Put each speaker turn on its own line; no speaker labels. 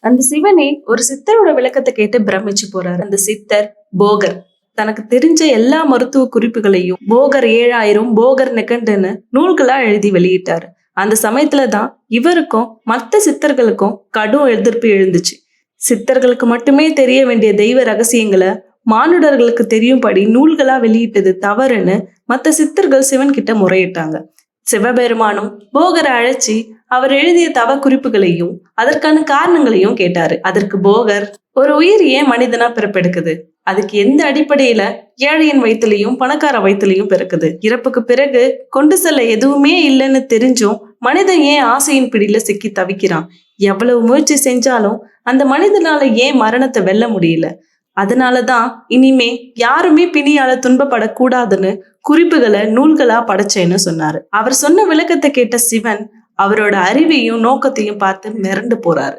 அந்த சிவனே ஒரு சித்தரோட விளக்கத்தை கேட்டு பிரமிச்சு போறாரு. அந்த சித்தர் போகர். தனக்கு தெரிஞ்ச எல்லா மருத்துவ குறிப்புகளையும் போகர் 7000 போகர் நிகண்டுன்னு நூல்களா எழுதி வெளியிட்டாரு. அந்த சமயத்துலதான் இவருக்கும் மத்த சித்தர்களுக்கும் கடும் எதிர்ப்பு எழுந்துச்சு. சித்தர்களுக்கு மட்டுமே தெரிய வேண்டிய தெய்வ ரகசியங்களை மானுடர்களுக்கு தெரியும்படி நூல்களா வெளியிட்டது தவறுன்னு மத்த சித்தர்கள் சிவன் கிட்ட முறையிட்டாங்க. சிவபெருமானும் போகரை அழைச்சி அவர் எழுதிய தவ குறிப்புகளையும் அதற்கான காரணங்களையும் கேட்டாரு. அதற்கு போகர், ஒரு உயிர் ஏன் மனிதனா பிறப்பெடுக்குது, அதுக்கு எந்த அடிப்படையில ஏழையின் வயிற்றுலையும் பணக்கார வயிற்றுலையும் பிறக்குது, இறப்புக்கு பிறகு கொண்டு செல்ல எதுவுமே இல்லைன்னு தெரிஞ்சும் மனிதன் ஏன் ஆசையின் பிடியில சிக்கி தவிக்கிறான், எவ்வளவு முயற்சி செஞ்சாலும் அந்த மனிதனால ஏன் மரணத்தை வெல்ல முடியல, அதனாலதான் இனிமே யாருமே பிணியால துன்பப்படக்கூடாதுன்னு குறிப்புகளை நூல்களா படைச்சேன்னு சொன்னாரு. அவர் சொன்ன விளக்கத்தை கேட்ட சிவன் அவரோட அறிவையும் நோக்கத்தையும் பார்த்து மிரண்டு போறாரு.